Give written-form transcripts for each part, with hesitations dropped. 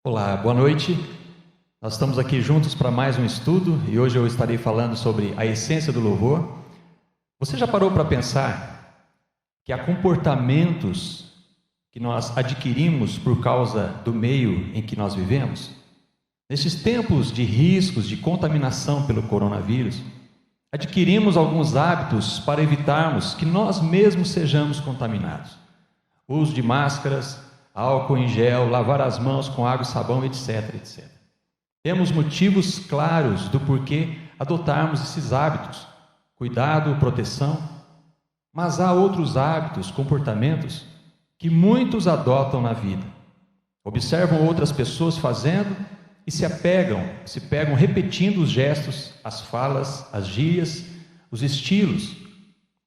Olá, boa noite. Nós estamos aqui juntos para mais um estudo e hoje eu estarei falando sobre a essência do louvor. Você já parou para pensar que há comportamentos que nós adquirimos por causa do meio em que nós vivemos? Nesses tempos de riscos de contaminação pelo coronavírus, adquirimos alguns hábitos para evitarmos que nós mesmos sejamos contaminados. O uso de máscaras, álcool em gel, lavar as mãos com água e sabão, etc, etc. Temos motivos claros do porquê adotarmos esses hábitos, cuidado, proteção, mas há outros hábitos, comportamentos, que muitos adotam na vida. Observam outras pessoas fazendo e se pegam repetindo os gestos, as falas, as gírias, os estilos.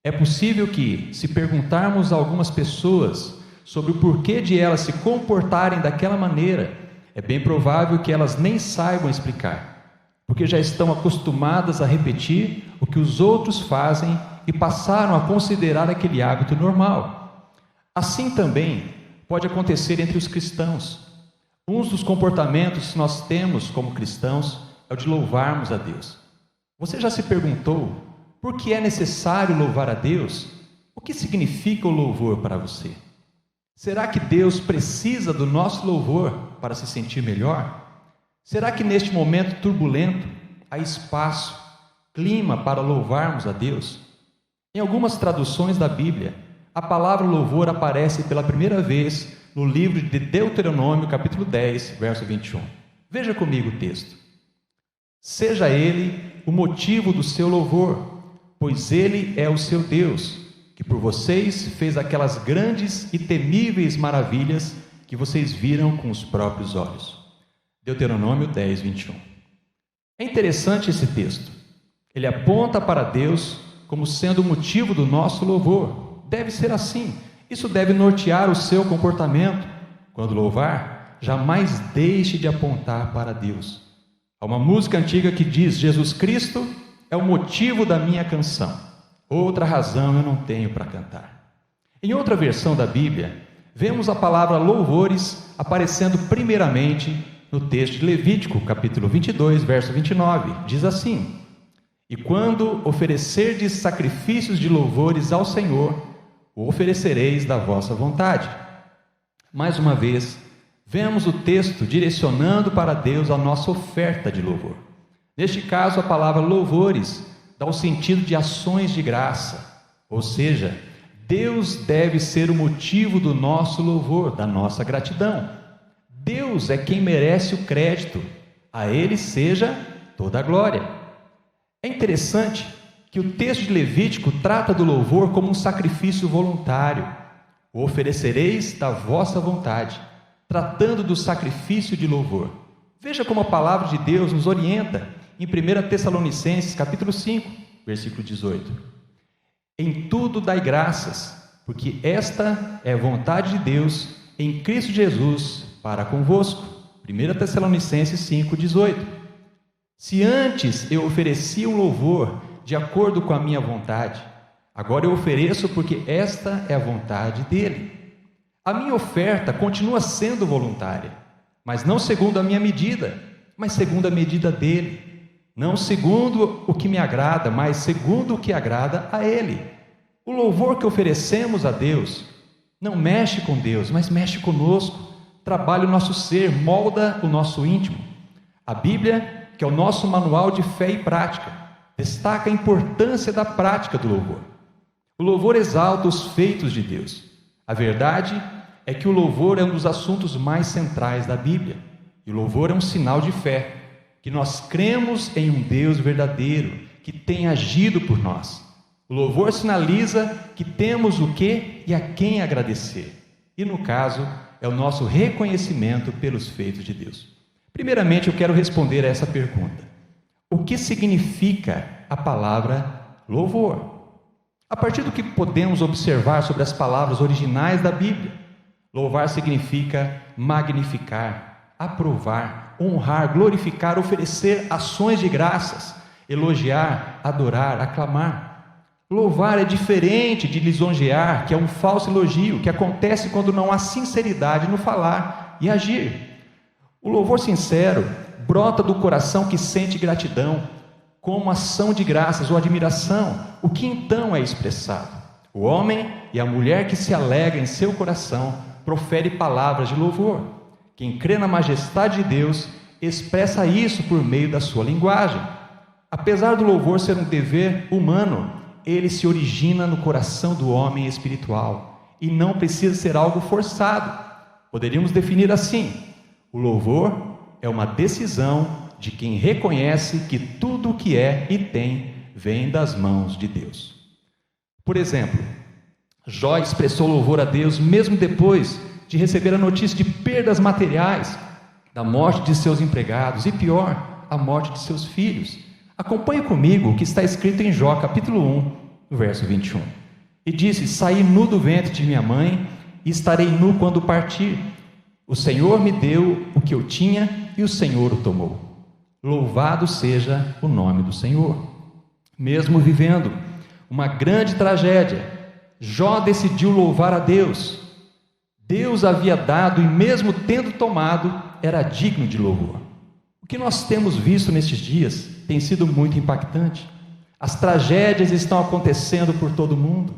É possível que, se perguntarmos a algumas pessoas sobre o porquê de elas se comportarem daquela maneira, é bem provável que elas nem saibam explicar, porque já estão acostumadas a repetir o que os outros fazem e passaram a considerar aquele hábito normal. Assim também pode acontecer entre os cristãos. Um dos comportamentos que nós temos como cristãos é o de louvarmos a Deus. Você já se perguntou por que é necessário louvar a Deus? O que significa o louvor para você? Será que Deus precisa do nosso louvor para se sentir melhor? Será que neste momento turbulento há espaço, clima para louvarmos a Deus? Em algumas traduções da Bíblia, a palavra louvor aparece pela primeira vez no livro de Deuteronômio, capítulo 10, verso 21. Veja comigo o texto. Seja ele o motivo do seu louvor, pois ele é o seu Deus, que por vocês fez aquelas grandes e temíveis maravilhas que vocês viram com os próprios olhos. Deuteronômio 10, 21. É interessante esse texto. Ele aponta para Deus como sendo o motivo do nosso louvor. Deve ser assim. Isso deve nortear o seu comportamento. Quando louvar, jamais deixe de apontar para Deus. Há uma música antiga que diz: Jesus Cristo é o motivo da minha canção. Outra razão eu não tenho para cantar. Em outra versão da Bíblia, vemos a palavra louvores aparecendo primeiramente no texto de Levítico, capítulo 22, verso 29. Diz assim: E quando oferecerdes sacrifícios de louvores ao Senhor, o oferecereis da vossa vontade. Mais uma vez, vemos o texto direcionando para Deus a nossa oferta de louvor. Neste caso, a palavra louvores dá o sentido de ações de graça, ou seja, Deus deve ser o motivo do nosso louvor, da nossa gratidão. Deus é quem merece o crédito, a Ele seja toda a glória. É interessante que o texto de Levítico trata do louvor como um sacrifício voluntário. O oferecereis da vossa vontade, tratando do sacrifício de louvor. Veja como a palavra de Deus nos orienta em 1 Tessalonicenses, capítulo 5, versículo 18. Em tudo dai graças, porque esta é a vontade de Deus em Cristo Jesus para convosco. 1 Tessalonicenses 5, 18. Se antes eu oferecia um louvor de acordo com a minha vontade, agora eu ofereço porque esta é a vontade dele. A minha oferta continua sendo voluntária, mas não segundo a minha medida, mas segundo a medida dele. Não segundo o que me agrada, mas segundo o que agrada a ele. O louvor que oferecemos a Deus não mexe com Deus, mas mexe conosco, trabalha o nosso ser, molda o nosso íntimo. A Bíblia, que é o nosso manual de fé e prática, destaca a importância da prática do louvor. O louvor exalta os feitos de Deus. A verdade é que o louvor é um dos assuntos mais centrais da Bíblia. E o louvor é um sinal de fé, que nós cremos em um Deus verdadeiro, que tem agido por nós. O louvor sinaliza que temos o que e a quem agradecer. E no caso, é o nosso reconhecimento pelos feitos de Deus. Primeiramente, eu quero responder a essa pergunta. O que significa a palavra louvor? A partir do que podemos observar sobre as palavras originais da Bíblia, louvar significa magnificar, aprovar, honrar, glorificar, oferecer ações de graças, elogiar, adorar, aclamar. Louvar é diferente de lisonjear, que é um falso elogio, que acontece quando não há sinceridade no falar e agir. O louvor sincero brota do coração que sente gratidão, como ação de graças ou admiração, o que então é expressado. O homem e a mulher que se alegra em seu coração profere palavras de louvor. Quem crê na majestade de Deus expressa isso por meio da sua linguagem. Apesar do louvor ser um dever humano, ele se origina no coração do homem espiritual e não precisa ser algo forçado. Poderíamos definir assim: o louvor é uma decisão de quem reconhece que tudo o que é e tem vem das mãos de Deus. Por exemplo, Jó expressou louvor a Deus mesmo depois de receber a notícia de perdas materiais, da morte de seus empregados e, pior, a morte de seus filhos. Acompanhe comigo o que está escrito em Jó, capítulo 1, verso 21. E disse: saí nu do ventre de minha mãe, e estarei nu quando partir. O Senhor me deu o que eu tinha, e o Senhor o tomou. Louvado seja o nome do Senhor. Mesmo vivendo uma grande tragédia, Jó decidiu louvar a Deus. Deus havia dado, e mesmo tendo tomado, era digno de louvor. O que nós temos visto nestes dias tem sido muito impactante. As tragédias estão acontecendo por todo o mundo,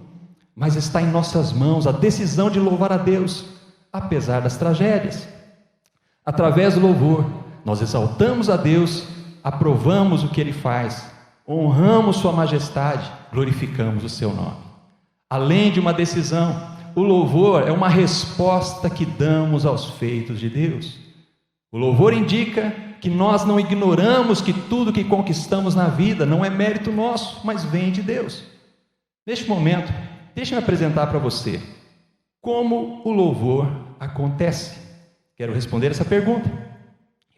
mas está em nossas mãos a decisão de louvar a Deus, apesar das tragédias. Através do louvor, nós exaltamos a Deus, aprovamos o que Ele faz, honramos Sua majestade, glorificamos o Seu nome. Além de uma decisão, o louvor é uma resposta que damos aos feitos de Deus. O louvor indica que nós não ignoramos que tudo que conquistamos na vida não é mérito nosso, mas vem de Deus. Neste momento, deixe-me apresentar para você como o louvor acontece. Quero responder essa pergunta.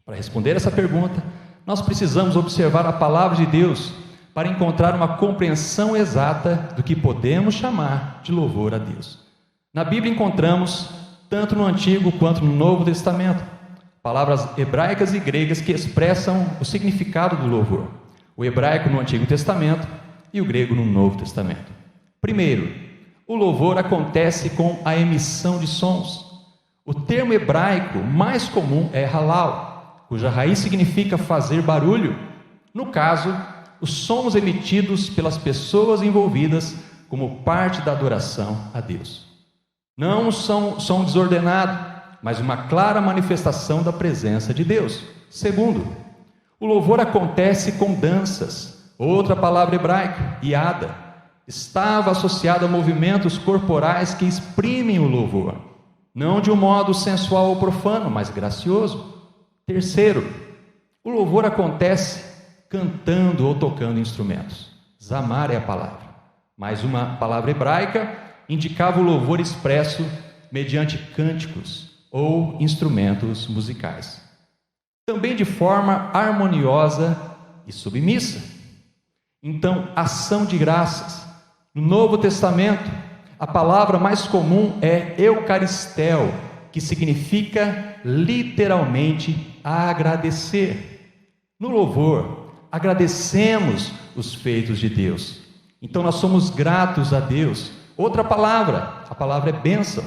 Para responder essa pergunta, nós precisamos observar a palavra de Deus para encontrar uma compreensão exata do que podemos chamar de louvor a Deus. Na Bíblia encontramos, tanto no Antigo quanto no Novo Testamento, palavras hebraicas e gregas que expressam o significado do louvor. O hebraico no Antigo Testamento e o grego no Novo Testamento. Primeiro, o louvor acontece com a emissão de sons. O termo hebraico mais comum é halal, cuja raiz significa fazer barulho. No caso, os sons emitidos pelas pessoas envolvidas como parte da adoração a Deus. Não são som desordenado, mas uma clara manifestação da presença de Deus. Segundo, o louvor acontece com danças. Outra palavra hebraica, iada, estava associada a movimentos corporais que exprimem o louvor, não de um modo sensual ou profano, mas gracioso. Terceiro, o louvor acontece cantando ou tocando instrumentos. Zamar é a palavra, mais uma palavra hebraica indicava o louvor expresso mediante cânticos ou instrumentos musicais, também de forma harmoniosa e submissa. Então, ação de graças. No Novo Testamento, a palavra mais comum é eucaristel, que significa literalmente agradecer. No louvor, agradecemos os feitos de Deus. Então nós somos gratos a Deus. Outra palavra, a palavra é bênção.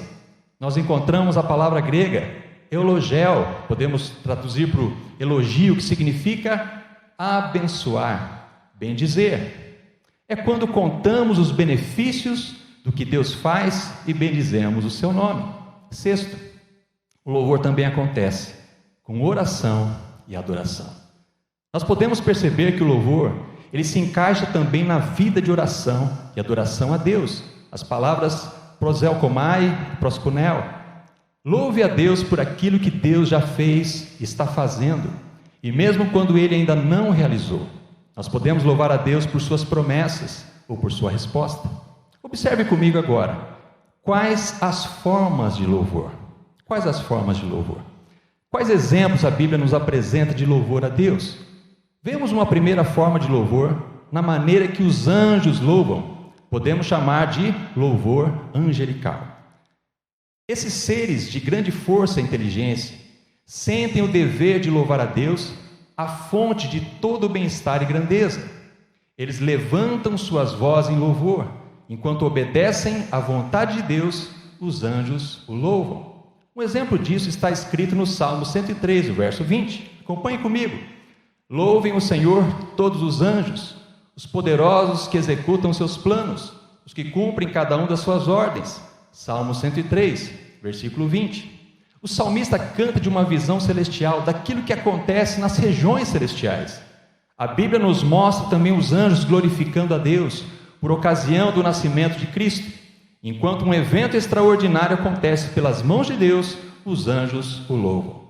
Nós encontramos a palavra grega, eulogel, podemos traduzir para o elogio, que significa abençoar, bendizer. É quando contamos os benefícios do que Deus faz e bendizemos o seu nome. Sexto, o louvor também acontece com oração e adoração. Nós podemos perceber que o louvor, ele se encaixa também na vida de oração e adoração a Deus. As palavras proselkomai, proskunel. Louve a Deus por aquilo que Deus já fez e está fazendo, e mesmo quando Ele ainda não realizou. Nós podemos louvar a Deus por suas promessas ou por sua resposta. Observe comigo agora, quais as formas de louvor? Quais as formas de louvor? Quais exemplos a Bíblia nos apresenta de louvor a Deus? Vemos uma primeira forma de louvor na maneira que os anjos louvam. Podemos chamar de louvor angelical. Esses seres de grande força e inteligência sentem o dever de louvar a Deus, a fonte de todo o bem-estar e grandeza. Eles levantam suas vozes em louvor. Enquanto obedecem à vontade de Deus, os anjos o louvam. Um exemplo disso está escrito no Salmo 103, o verso 20. Acompanhe comigo. Louvem o Senhor todos os anjos, os poderosos que executam seus planos, os que cumprem cada um das suas ordens. Salmo 103, versículo 20. O salmista canta de uma visão celestial, daquilo que acontece nas regiões celestiais. A Bíblia nos mostra também os anjos glorificando a Deus por ocasião do nascimento de Cristo. Enquanto um evento extraordinário acontece pelas mãos de Deus, os anjos o louvam.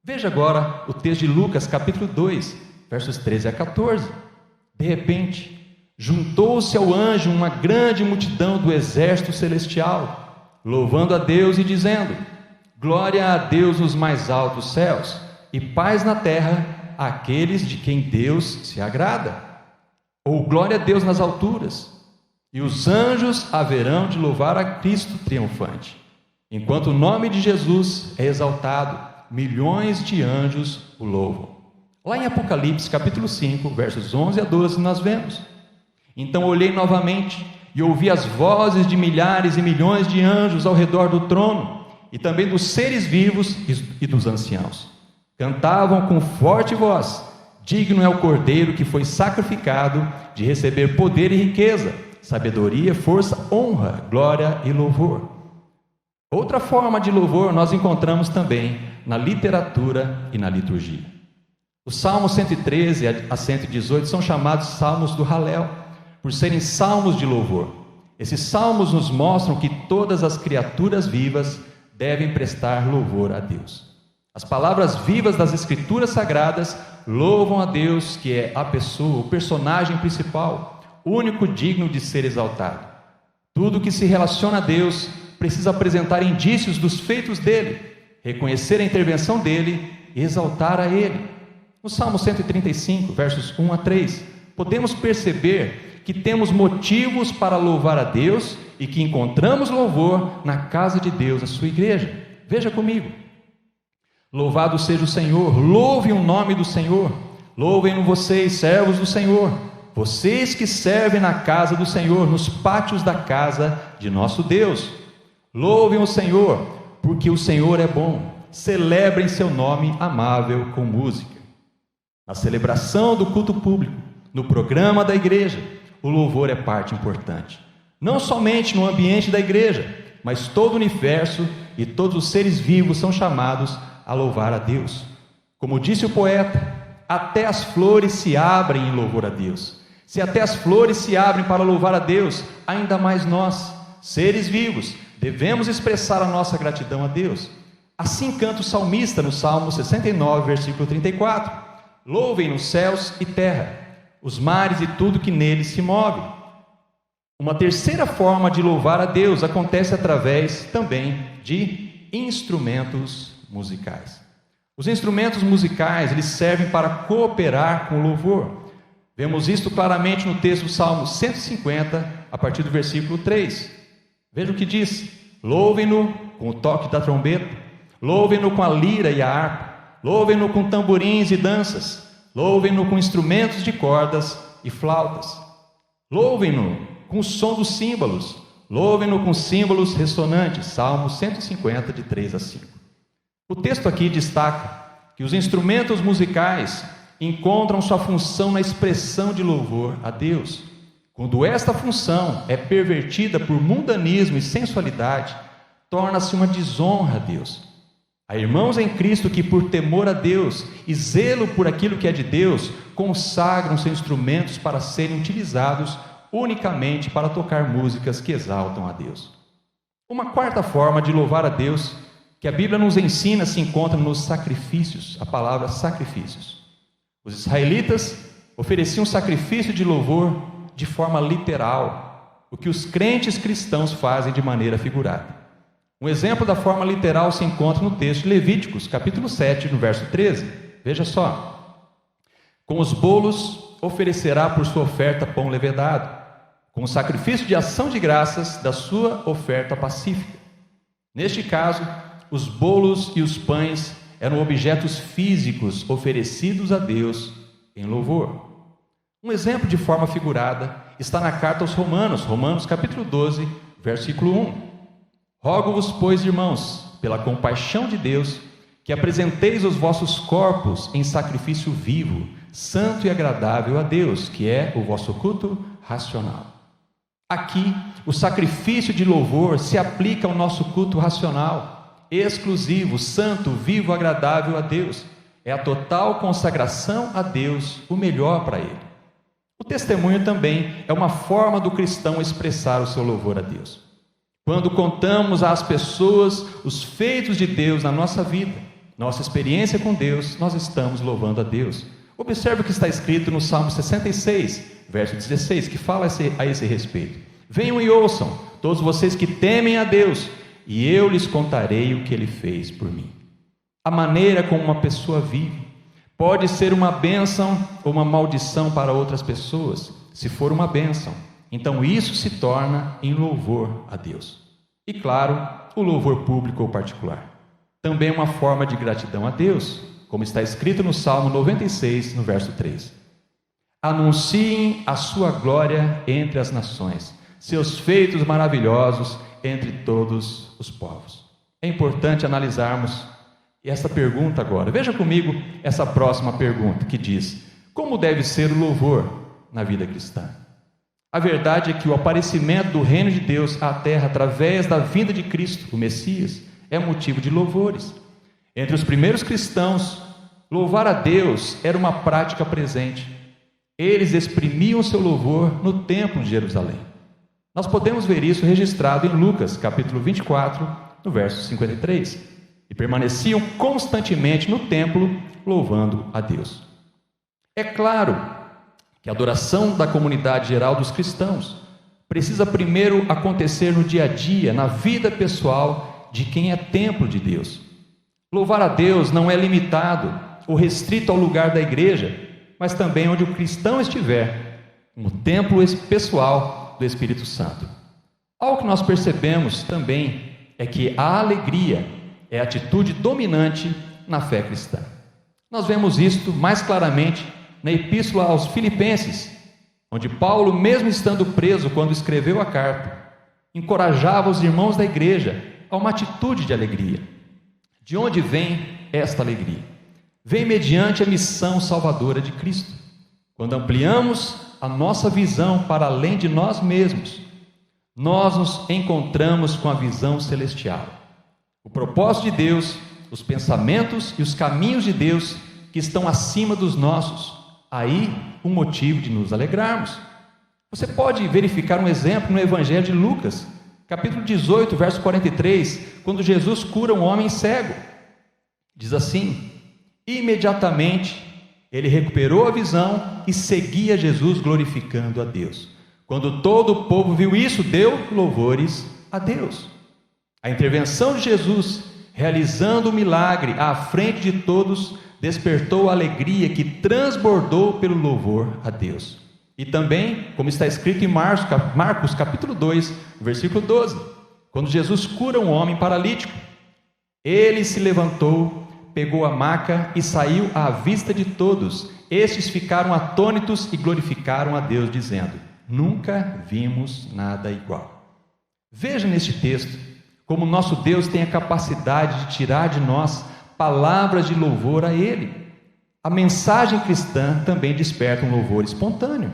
Veja agora o texto de Lucas, capítulo 2, versos 13 a 14. De repente, juntou-se ao anjo uma grande multidão do exército celestial, louvando a Deus e dizendo: glória a Deus nos mais altos céus, e paz na terra àqueles de quem Deus se agrada. Ou glória a Deus nas alturas, e os anjos haverão de louvar a Cristo triunfante. Enquanto o nome de Jesus é exaltado, milhões de anjos o louvam. Lá em Apocalipse, capítulo 5, versos 11 a 12, nós vemos: então olhei novamente e ouvi as vozes de milhares e milhões de anjos ao redor do trono, e também dos seres vivos e dos anciãos. Cantavam com forte voz: digno é o Cordeiro que foi sacrificado de receber poder e riqueza, sabedoria, força, honra, glória e louvor. Outra forma de louvor nós encontramos também na literatura e na liturgia. Os Salmos 113 a 118 são chamados Salmos do Halel, por serem salmos de louvor. Esses salmos nos mostram que todas as criaturas vivas devem prestar louvor a Deus. As palavras vivas das Escrituras Sagradas louvam a Deus, que é a pessoa, o personagem principal, único digno de ser exaltado. Tudo que se relaciona a Deus precisa apresentar indícios dos feitos dele, reconhecer a intervenção dele e exaltar a ele. No Salmo 135, versos 1 a 3, podemos perceber que temos motivos para louvar a Deus e que encontramos louvor na casa de Deus, a sua igreja. Veja comigo: louvado seja o Senhor, louvem o nome do Senhor, louvem-no vocês, servos do Senhor, vocês que servem na casa do Senhor, nos pátios da casa de nosso Deus. Louvem o Senhor, porque o Senhor é bom, celebrem seu nome amável com música. Na celebração do culto público, no programa da igreja, o louvor é parte importante. Não somente no ambiente da igreja, mas todo o universo e todos os seres vivos são chamados a louvar a Deus. Como disse o poeta, até as flores se abrem em louvor a Deus. Se até as flores se abrem para louvar a Deus, ainda mais nós, seres vivos, devemos expressar a nossa gratidão a Deus. Assim canta o salmista no Salmo 69, versículo 34: louvem os céus e terra, os mares e tudo que neles se move. Uma terceira forma de louvar a Deus acontece através também de instrumentos musicais. Os instrumentos musicais, eles servem para cooperar com o louvor. Vemos isto claramente no texto do Salmo 150, a partir do versículo 3. Veja o que diz: louvem-no com o toque da trombeta, louvem-no com a lira e a harpa, louvem-no com tamborins e danças, louvem-no com instrumentos de cordas e flautas, louvem-no com o som dos símbolos, louvem-no com símbolos ressonantes. Salmo 150, de 3 a 5. O texto aqui destaca que os instrumentos musicais encontram sua função na expressão de louvor a Deus. Quando esta função é pervertida por mundanismo e sensualidade, torna-se uma desonra a Deus. Há irmãos em Cristo que, por temor a Deus e zelo por aquilo que é de Deus, consagram seus instrumentos para serem utilizados unicamente para tocar músicas que exaltam a Deus. Uma quarta forma de louvar a Deus que a Bíblia nos ensina se encontra nos sacrifícios, a palavra sacrifícios. Os israelitas ofereciam sacrifício de louvor de forma literal, o que os crentes cristãos fazem de maneira figurada. Um exemplo da forma literal se encontra no texto de Levíticos, capítulo 7, no verso 13. Veja só: com os bolos oferecerá por sua oferta pão levedado, com o sacrifício de ação de graças da sua oferta pacífica. Neste caso, os bolos e os pães eram objetos físicos oferecidos a Deus em louvor. Um exemplo de forma figurada está na carta aos Romanos, Romanos capítulo 12, versículo 1. Rogo-vos, pois, irmãos, pela compaixão de Deus, que apresenteis os vossos corpos em sacrifício vivo, santo e agradável a Deus, que é o vosso culto racional. Aqui, o sacrifício de louvor se aplica ao nosso culto racional, exclusivo, santo, vivo, agradável a Deus. É a total consagração a Deus, o melhor para Ele. O testemunho também é uma forma do cristão expressar o seu louvor a Deus. Quando contamos às pessoas os feitos de Deus na nossa vida, nossa experiência com Deus, nós estamos louvando a Deus. Observe o que está escrito no Salmo 66, verso 16, que fala a esse respeito. Venham e ouçam, todos vocês que temem a Deus, e eu lhes contarei o que Ele fez por mim. A maneira como uma pessoa vive pode ser uma bênção ou uma maldição para outras pessoas. Se for uma bênção, então isso se torna em louvor a Deus. E claro, o louvor público ou particular. Também é uma forma de gratidão a Deus, como está escrito no Salmo 96, no verso 3. Anunciem a sua glória entre as nações, seus feitos maravilhosos entre todos os povos. É importante analisarmos essa pergunta agora. Veja comigo essa próxima pergunta que diz: como deve ser o louvor na vida cristã? A verdade é que o aparecimento do reino de Deus à terra através da vinda de Cristo, o Messias, é motivo de louvores. Entre os primeiros cristãos, louvar a Deus era uma prática presente. Eles exprimiam seu louvor no templo de Jerusalém. Nós podemos ver isso registrado em Lucas, capítulo 24, no verso 53. E permaneciam constantemente no templo, louvando a Deus. É claro que a adoração da comunidade geral dos cristãos precisa primeiro acontecer no dia a dia, na vida pessoal de quem é templo de Deus. Louvar a Deus não é limitado ou restrito ao lugar da igreja, mas também onde o cristão estiver, no templo pessoal do Espírito Santo. Algo que nós percebemos também é que a alegria é a atitude dominante na fé cristã. Nós vemos isto mais claramente na Epístola aos Filipenses, onde Paulo, mesmo estando preso quando escreveu a carta, encorajava os irmãos da igreja a uma atitude de alegria. De onde vem esta alegria? Vem mediante a missão salvadora de Cristo. Quando ampliamos a nossa visão para além de nós mesmos, nós nos encontramos com a visão celestial. O propósito de Deus, os pensamentos e os caminhos de Deus que estão acima dos nossos. Aí, um motivo de nos alegrarmos. Você pode verificar um exemplo no Evangelho de Lucas, capítulo 18, verso 43, quando Jesus cura um homem cego. Diz assim: imediatamente ele recuperou a visão e seguia Jesus glorificando a Deus. Quando todo o povo viu isso, deu louvores a Deus. A intervenção de Jesus, realizando o milagre à frente de todos, despertou a alegria que transbordou pelo louvor a Deus. E também, como está escrito em Marcos capítulo 2, versículo 12, quando Jesus cura um homem paralítico, ele se levantou, pegou a maca e saiu à vista de todos. Estes ficaram atônitos e glorificaram a Deus, dizendo: nunca vimos nada igual. Veja neste texto como nosso Deus tem a capacidade de tirar de nós palavras de louvor a Ele. A mensagem cristã também desperta um louvor espontâneo.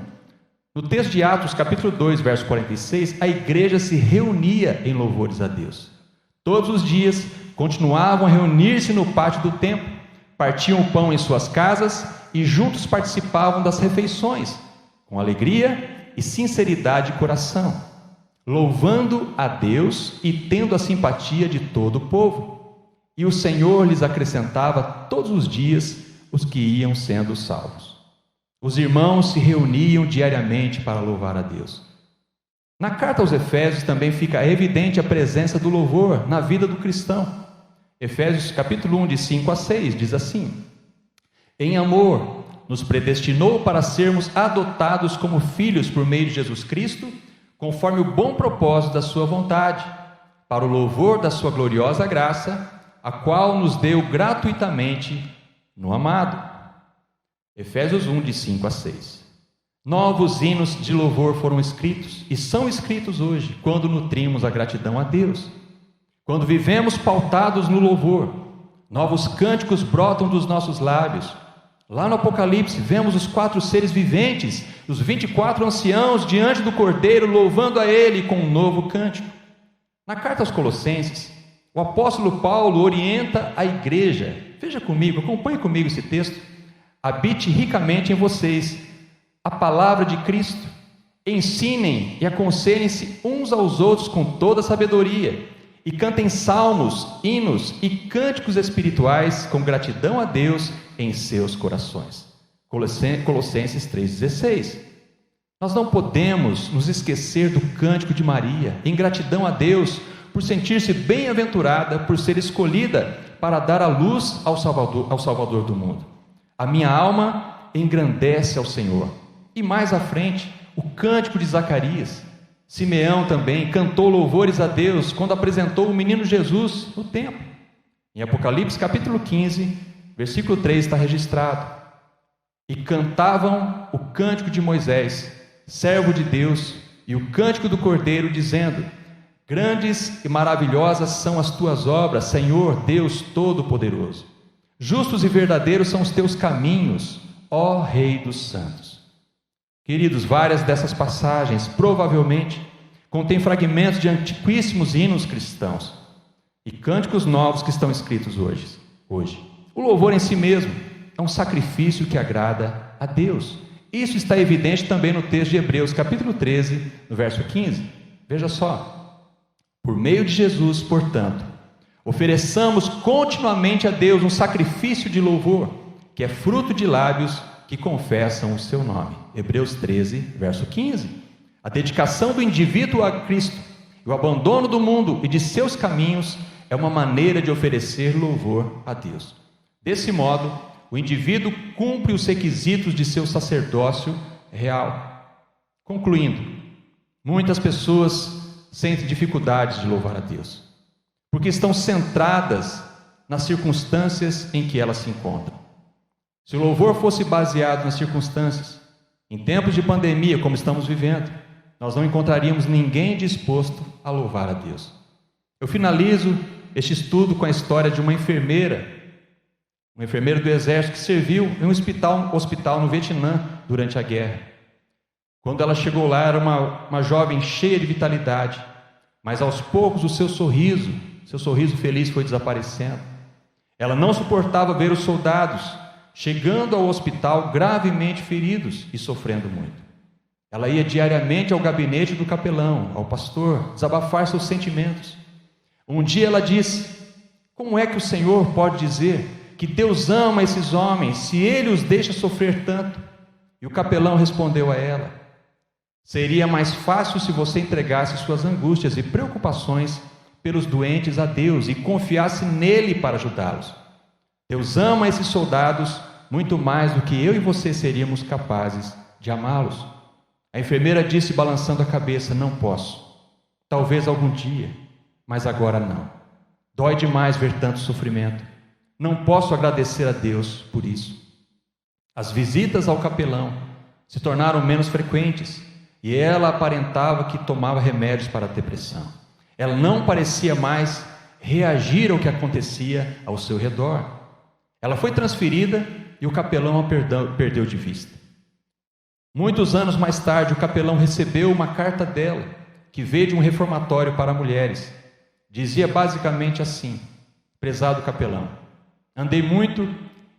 No texto de Atos, capítulo 2, verso 46, a igreja se reunia em louvores a Deus. Todos os dias continuavam a reunir-se no pátio do templo, partiam o pão em suas casas e juntos participavam das refeições, com alegria e sinceridade de coração, louvando a Deus e tendo a simpatia de todo o povo. E o Senhor lhes acrescentava todos os dias os que iam sendo salvos. Os irmãos se reuniam diariamente para louvar a Deus. Na carta aos Efésios também fica evidente a presença do louvor na vida do cristão. Efésios capítulo 1, de 5 a 6, diz assim: em amor, nos predestinou para sermos adotados como filhos por meio de Jesus Cristo, conforme o bom propósito da sua vontade, para o louvor da sua gloriosa graça, a qual nos deu gratuitamente no amado. Efésios 1, de 5 a 6. Novos hinos de louvor foram escritos e são escritos hoje, quando nutrimos a gratidão a Deus. Quando vivemos pautados no louvor, novos cânticos brotam dos nossos lábios. Lá no Apocalipse, vemos os 4 seres viventes, os 24 anciãos diante do Cordeiro, louvando a Ele com um novo cântico. Na carta aos Colossenses, o apóstolo Paulo orienta a igreja. Veja comigo, acompanhe comigo esse texto. Habite ricamente em vocês a palavra de Cristo. Ensinem e aconselhem-se uns aos outros com toda sabedoria. E cantem salmos, hinos e cânticos espirituais com gratidão a Deus em seus corações. Colossenses 3,16. Nós não podemos nos esquecer do cântico de Maria, em gratidão a Deus, por sentir-se bem-aventurada, por ser escolhida para dar a luz ao Salvador do mundo. A minha alma engrandece ao Senhor. E mais à frente, o cântico de Zacarias. Simeão também cantou louvores a Deus quando apresentou o menino Jesus no templo. Em Apocalipse capítulo 15, versículo 3 está registrado: e cantavam o cântico de Moisés, servo de Deus, e o cântico do Cordeiro, dizendo: grandes e maravilhosas são as tuas obras, Senhor Deus Todo-Poderoso. Justos e verdadeiros são os teus caminhos, ó Rei dos Santos. Queridos, várias dessas passagens provavelmente contêm fragmentos de antiquíssimos hinos cristãos e cânticos novos que estão escritos hoje. O louvor em si mesmo é um sacrifício que agrada a Deus. Isso está evidente também no texto de Hebreus, capítulo 13, no verso 15. Veja só: por meio de Jesus, portanto, ofereçamos continuamente a Deus um sacrifício de louvor, que é fruto de lábios que confessam o seu nome. Hebreus 13, verso 15. A dedicação do indivíduo a Cristo e o abandono do mundo e de seus caminhos é uma maneira de oferecer louvor a Deus. Desse modo, o indivíduo cumpre os requisitos de seu sacerdócio real. Concluindo, muitas pessoas sentem dificuldades de louvar a Deus, porque estão centradas nas circunstâncias em que elas se encontram. Se o louvor fosse baseado nas circunstâncias, em tempos de pandemia como estamos vivendo, nós não encontraríamos ninguém disposto a louvar a Deus. Eu finalizo este estudo com a história de uma enfermeira do exército que serviu em um hospital no Vietnã durante a guerra. Quando ela chegou lá, era uma jovem cheia de vitalidade, mas aos poucos o seu sorriso feliz foi desaparecendo. Ela não suportava ver os soldados chegando ao hospital gravemente feridos e sofrendo muito. Ela ia diariamente ao gabinete do capelão, ao pastor, desabafar seus sentimentos. Um dia ela disse: como é que o Senhor pode dizer que Deus ama esses homens se Ele os deixa sofrer tanto? E o capelão respondeu a ela: seria mais fácil se você entregasse suas angústias e preocupações pelos doentes a Deus e confiasse nele para ajudá-los. Deus ama esses soldados muito mais do que eu e você seríamos capazes de amá-los. A enfermeira disse, balançando a cabeça: não posso. Talvez algum dia, mas agora não. Dói demais ver tanto sofrimento. Não posso agradecer a Deus por isso. As visitas ao capelão se tornaram menos frequentes e ela aparentava que tomava remédios para a depressão. Ela não parecia mais reagir ao que acontecia ao seu redor. Ela foi transferida e o capelão a perdeu de vista. Muitos anos mais tarde, o capelão recebeu uma carta dela, que veio de um reformatório para mulheres. Dizia basicamente assim: prezado capelão, andei muito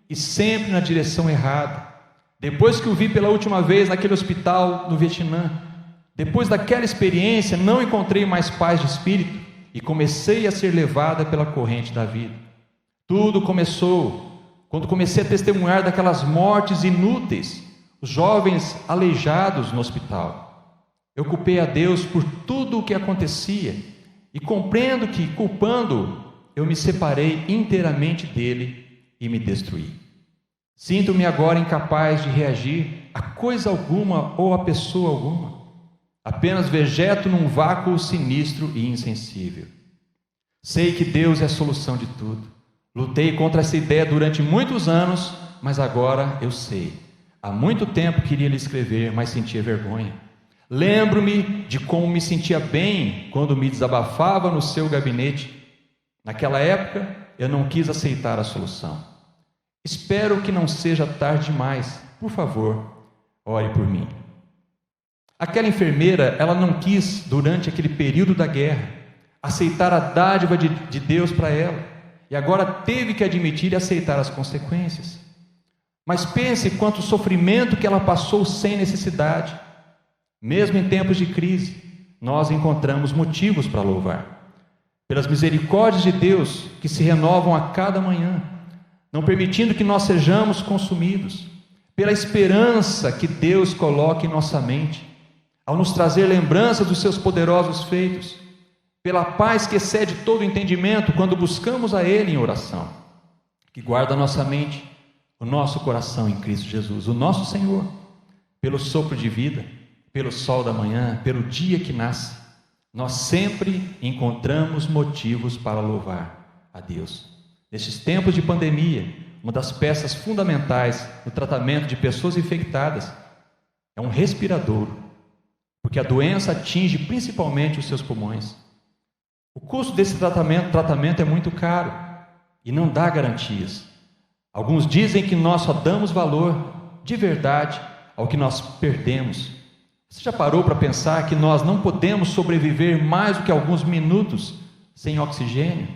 e sempre na direção errada. Depois que o vi pela última vez naquele hospital no Vietnã, depois daquela experiência, não encontrei mais paz de espírito e comecei a ser levada pela corrente da vida. Tudo começou quando comecei a testemunhar daquelas mortes inúteis, os jovens aleijados no hospital. Eu culpei a Deus por tudo o que acontecia e compreendo que, culpando-o, eu me separei inteiramente dele e me destruí. Sinto-me agora incapaz de reagir a coisa alguma ou a pessoa alguma. Apenas vegeto num vácuo sinistro e insensível. Sei que Deus é a solução de tudo. Lutei contra essa ideia durante muitos anos, mas agora eu sei. Há muito tempo queria lhe escrever, mas sentia vergonha. Lembro-me de como me sentia bem quando me desabafava no seu gabinete. Naquela época, eu não quis aceitar a solução. Espero que não seja tarde demais. Por favor, ore por mim. Aquela enfermeira, ela não quis, durante aquele período da guerra, aceitar a dádiva de Deus para ela. E agora teve que admitir e aceitar as consequências. Mas pense quanto sofrimento que ela passou sem necessidade. Mesmo em tempos de crise, nós encontramos motivos para louvar. Pelas misericórdias de Deus que se renovam a cada manhã, não permitindo que nós sejamos consumidos. Pela esperança que Deus coloca em nossa mente, ao nos trazer lembranças dos seus poderosos feitos. Pela paz que excede todo entendimento quando buscamos a Ele em oração, que guarda a nossa mente, o nosso coração em Cristo Jesus, o nosso Senhor, pelo sopro de vida, pelo sol da manhã, pelo dia que nasce, nós sempre encontramos motivos para louvar a Deus. Nestes tempos de pandemia, uma das peças fundamentais no tratamento de pessoas infectadas é um respiradouro, porque a doença atinge principalmente os seus pulmões. O custo desse tratamento é muito caro e não dá garantias. Alguns dizem que nós só damos valor de verdade ao que nós perdemos. Você já parou para pensar que nós não podemos sobreviver mais do que alguns minutos sem oxigênio?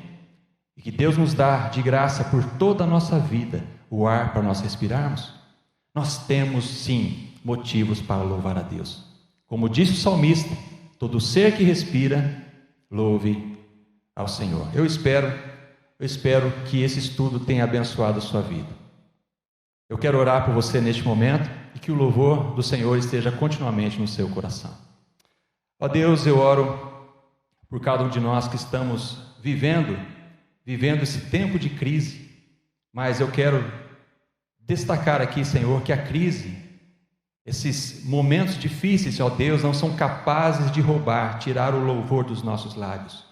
E que Deus nos dá de graça por toda a nossa vida o ar para nós respirarmos? Nós temos sim motivos para louvar a Deus. Como disse o salmista, todo ser que respira, louve ao Senhor. Eu espero que esse estudo tenha abençoado a sua vida. Eu quero orar por você neste momento e que o louvor do Senhor esteja continuamente no seu coração. Ó Deus, eu oro por cada um de nós que estamos vivendo esse tempo de crise, mas eu quero destacar aqui, Senhor, que a crise, esses momentos difíceis, ó Deus, não são capazes de roubar, tirar o louvor dos nossos lábios.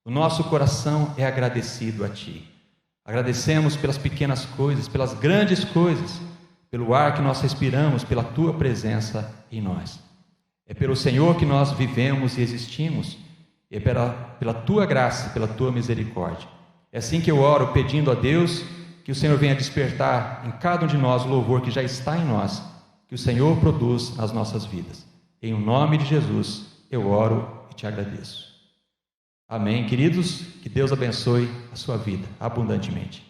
O nosso coração é agradecido a Ti. Agradecemos pelas pequenas coisas, pelas grandes coisas, pelo ar que nós respiramos, pela Tua presença em nós. É pelo Senhor que nós vivemos e existimos, e é pela Tua graça, pela Tua misericórdia. É assim que eu oro, pedindo a Deus que o Senhor venha despertar em cada um de nós o louvor que já está em nós, que o Senhor produz nas nossas vidas. Em nome de Jesus, eu oro e te agradeço. Amém, queridos? Que Deus abençoe a sua vida abundantemente.